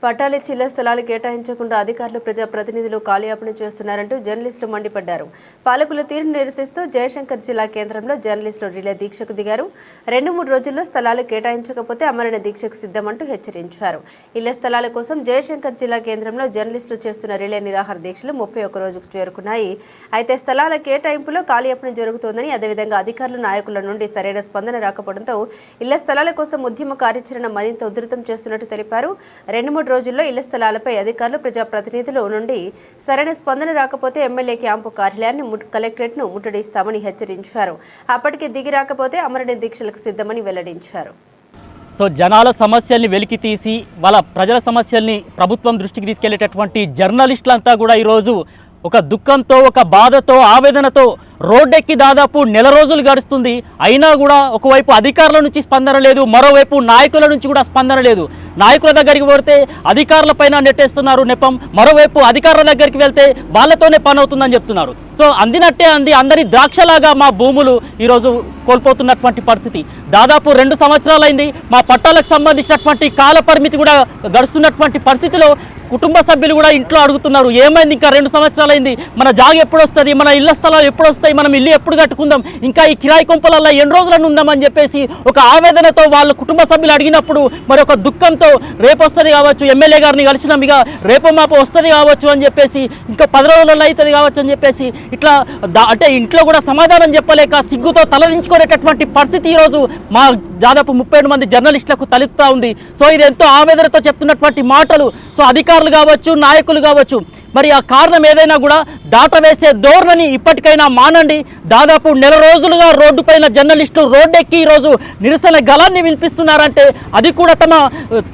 పట్టాలి చిల్ల స్థలాలు కేటాయించకుండా అధికారులు ప్రజాప్రతినిధులు కాలయాపన చేస్తున్నారంటూ జర్నలిస్టులు మండిపడ్డారు. పాలకుల తీరును నిరసిస్తూ జయశంకర్ జిల్లా కేంద్రంలో జర్నలిస్టులు రిలే దీక్షకు దిగారు. 2-3 రోజుల్లో స్థలాలు కేటాయించకపోతే అమరణ దీక్షకు సిద్ధమంటూ హెచ్చరించారు. ఇళ్ల స్థలాల కోసం జయశంకర్ జిల్లా కేంద్రంలో జర్నలిస్టులు చేస్తున్న రిలే నిరాహార దీక్షలు 31 రోజుకు చేరుకున్నాయి. అయితే స్థలాల కేటాయింపులో కాలయాపన జరుగుతోందని, అదేవిధంగా అధికారులు నాయకుల నుండి సరైన స్పందన రాకపోవడంతో ఇళ్ల స్థలాల కోసం ఉద్యమ కార్యాచరణ మరింత ఉధృతం చేస్తున్నట్టు తెలిపారు. 2-3 రోజుల్లో ఇళ్ల స్థలాలపై అధికారులు ప్రజాప్రతినిధుల నుండి సరైన స్పందన రాకపోతే ఎమ్మెల్యే క్యాంపు కార్యాలయాన్ని కలెక్టరేట్ను ముట్టడిస్తామని హెచ్చరించారు. అప్పటికి దిగి రాకపోతే అమరణ దీక్షలకు సిద్ధమని వెల్లడించారు. సో జనాల సమస్యల్ని వెలికి తీసి వాళ్ళ ప్రజల సమస్యల్ని ప్రభుత్వం దృష్టికి తీసుకెళ్లేటటువంటి జర్నలిస్టులంతా కూడా ఈరోజు ఒక దుఃఖంతో, ఒక బాధతో, ఆవేదనతో రోడ్డెక్కి దాదాపు 1 రోజులు గడుస్తుంది. అయినా కూడా ఒకవైపు అధికారుల నుంచి స్పందన లేదు, మరోవైపు నాయకుల నుంచి కూడా స్పందన లేదు. నాయకుల దగ్గరికి పోతే అధికారులపైన నెట్టేస్తున్నారు నెపం, మరోవైపు అధికారుల దగ్గరికి వెళ్తే వాళ్ళతోనే పని అవుతుందని చెప్తున్నారు. సో అందినట్టే అందరి ద్రాక్షలాగా మా భూములు ఈరోజు కోల్పోతున్నటువంటి పరిస్థితి. దాదాపు 2 సంవత్సరాలైంది. మా పట్టాలకు సంబంధించినటువంటి కాల పరిమితి కూడా గడుస్తున్నటువంటి పరిస్థితిలో కుటుంబ సభ్యులు కూడా ఇంట్లో అడుగుతున్నారు, ఏమైంది, ఇంకా 2 సంవత్సరాలైంది, మన జాగ ఎప్పుడు వస్తుంది, మన ఇళ్ల స్థలాలు ఎప్పుడు వస్తాయి, మనం ఇల్లు ఎప్పుడు కట్టుకుందాం, ఇంకా ఈ కిరాయి కొంపలల్లో ఎన్ని రోజులను ఉందామని చెప్పేసి ఒక ఆవేదనతో వాళ్ళ కుటుంబ సభ్యులు అడిగినప్పుడు మరి ఒక దుఃఖంతో రేపు వస్తుంది కావచ్చు, ఎమ్మెల్యే గారిని కలిసినాం, ఇక రేపు మాపు వస్తుంది కావచ్చు అని చెప్పేసి, ఇంకా 10 రోజులలో అవుతుంది కావచ్చు అని చెప్పేసి ఇట్లా అంటే ఇంట్లో కూడా సమాధానం చెప్పలేక సిగ్గుతో తలదించుకునేటటువంటి పరిస్థితి ఈరోజు మా దాదాపు 37 మంది జర్నలిస్టులకు తలెత్తుతా ఉంది. సో ఇది ఎంతో ఆవేదనతో చెప్తున్నటువంటి మాటలు. సో అధికారులు కావచ్చు, నాయకులు కావచ్చు, మరి ఆ కారణం ఏదైనా కూడా దాటవేసే ధోరణిని ఇప్పటికైనా మానండి. దాదాపు 1 రోజులుగా రోడ్డుపైన జర్నలిస్టులు రోడ్డెక్కి ఈరోజు నిరసన గళాన్ని వినిపిస్తున్నారంటే అది కూడా తమ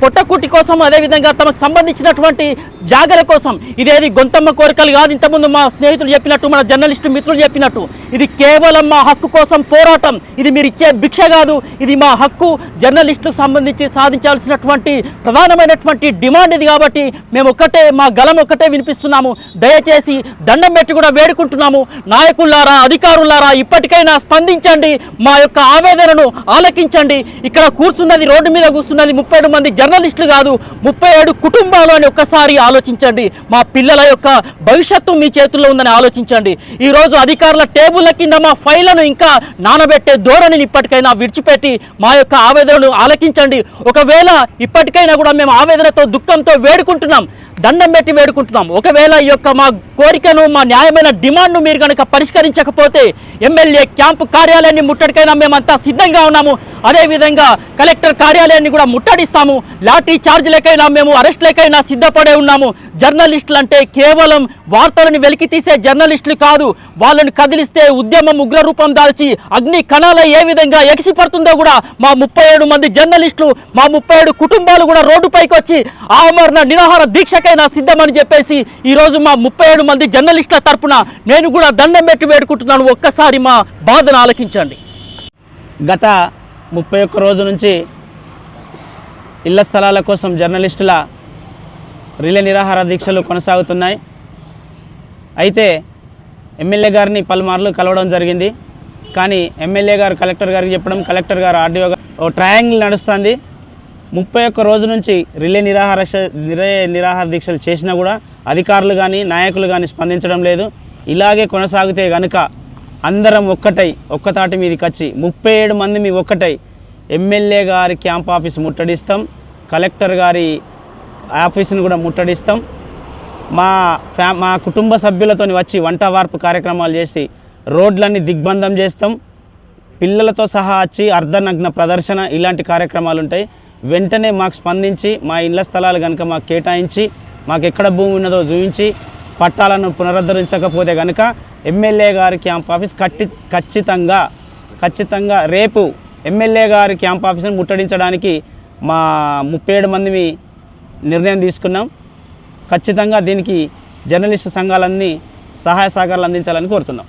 పొట్టకుట్టి కోసం, అదేవిధంగా తమకు సంబంధించినటువంటి జాగర కోసం. ఇదేది గొంతమ్మ కోరికలు కాదు. ఇంతకుముందు మా స్నేహితులు చెప్పినట్టు, మన జర్నలిస్టు మిత్రులు చెప్పినట్టు, ఇది కేవలం మా హక్కు కోసం పోరాటం. ఇది మీరు ఇచ్చే భిక్ష కాదు, ఇది మా హక్కు. జర్నలిస్టులకు సంబంధించి సాధించాల్సినటువంటి ప్రధానమైనటువంటి డిమాండ్ ఇది. కాబట్టి మేము ఒక్కటే, మా గళం ఒక్కటే వినిపిస్తున్నాము. దయచేసి దండం పెట్టి కూడా వేడుకుంటున్నాము. నాయకులారా, అధికారులారా, ఇప్పటికైనా స్పందించండి, మా యొక్క ఆవేదనను ఆలకించండి. ఇక్కడ కూర్చున్నది, రోడ్డు మీద కూర్చున్నది 37 మంది జర్నలిస్టులు కాదు, 37 కుటుంబాలు అని ఒక్కసారి ఆలోచించండి. మా పిల్లల యొక్క భవిష్యత్తు మీ చేతుల్లో ఉందని ఆలోచించండి. ఈరోజు అధికారుల టేబుల్ల కింద మా ఫైళ్లను ఇంకా నానబెట్టే ధోరణిని ఇప్పటికైనా విడిచిపెట్టి మా యొక్క ఆవేదనను ఆలకించండి. ఒకవేళ ఇప్పటికైనా కూడా మేము ఆవేదనతో, దుఃఖంతో వేడుకుంటున్నాం, దండం పెట్టి వేడుకుంటున్నాం. ఒకవేళ ఈ యొక్క మా కోరికను, మా న్యాయమైన డిమాండ్ను మీరు కనుక పరిష్కరించకపోతే ఎమ్మెల్యే క్యాంపు కార్యాలయాన్ని ముట్టడికైనా మేమంతా సిద్ధంగా ఉన్నాము. అదేవిధంగా కలెక్టర్ కార్యాలయాన్ని కూడా ముట్టడిస్తాము. లాఠీ చార్జీలకైనా, మేము అరెస్టులకైనా సిద్ధపడే ఉన్నాము. జర్నలిస్టులు అంటే కేవలం వార్తలను వెలికి తీసే జర్నలిస్టులు కాదు. వాళ్ళని కదిలిస్తే ఉద్యమం ఉగ్రరూపం దాల్చి అగ్ని కణాల ఏ విధంగా ఎగిసిపడుతుందో కూడా మా 37 మంది జర్నలిస్టులు, మా 37 కుటుంబాలు కూడా రోడ్డుపైకి వచ్చి ఆమరణ నిరాహార దీక్షకైనా సిద్ధమని చెప్పేసి ఈరోజు మా 37 మంది జర్నలిస్టుల తరపున నేను కూడా దండం పెట్టి వేడుకుంటున్నాను. ఒక్కసారి మా బాధను ఆలకించండి. గత 31 రోజు నుంచి ఇళ్ల స్థలాల కోసం జర్నలిస్టుల రిలే నిరాహార దీక్షలు కొనసాగుతున్నాయి. అయితే ఎమ్మెల్యే గారిని పలుమార్లు కలవడం జరిగింది. కానీ ఎమ్మెల్యే గారు కలెక్టర్ గారికి చెప్పడం, కలెక్టర్ గారు ఆర్డీఓ గారు, ఓ ట్రయాంగిల్ నడుస్తుంది. 31 రోజు నుంచి రిలే నిరాహార దీక్షలు చేసినా కూడా అధికారులు కానీ, నాయకులు కానీ స్పందించడం లేదు. ఇలాగే కొనసాగితే కనుక అందరం ఒక్కతాటి మీదకి వచ్చి 37 మంది మీ ఒక్కటై ఎమ్మెల్యే గారి క్యాంప్ ఆఫీస్ ముట్టడిస్తాం, కలెక్టర్ గారి ఆఫీసును కూడా ముట్టడిస్తాం. మా కుటుంబ సభ్యులతో వచ్చి వంట వార్పు కార్యక్రమాలు చేసి రోడ్లన్నీ దిగ్బంధం చేస్తాం. పిల్లలతో సహా వచ్చి అర్ధనగ్న ప్రదర్శన, ఇలాంటి కార్యక్రమాలు ఉంటాయి. వెంటనే మాకు స్పందించి మా ఇళ్ల స్థలాలు కనుక మాకు కేటాయించి, మాకు ఎక్కడ భూమి ఉన్నదో చూపించి పట్టాలను పునరుద్ధరించకపోతే కనుక ఎమ్మెల్యే గారి క్యాంప్ ఆఫీస్ ఖచ్చితంగా రేపు ఎమ్మెల్యే గారి క్యాంప్ ఆఫీస్ని ముట్టడించడానికి మా 37 మంది నిర్ణయం తీసుకున్నాం. ఖచ్చితంగా దీనికి జర్నలిస్టు సంఘాలన్నీ సహాయ సహకారాలు అందించాలని కోరుతున్నాం.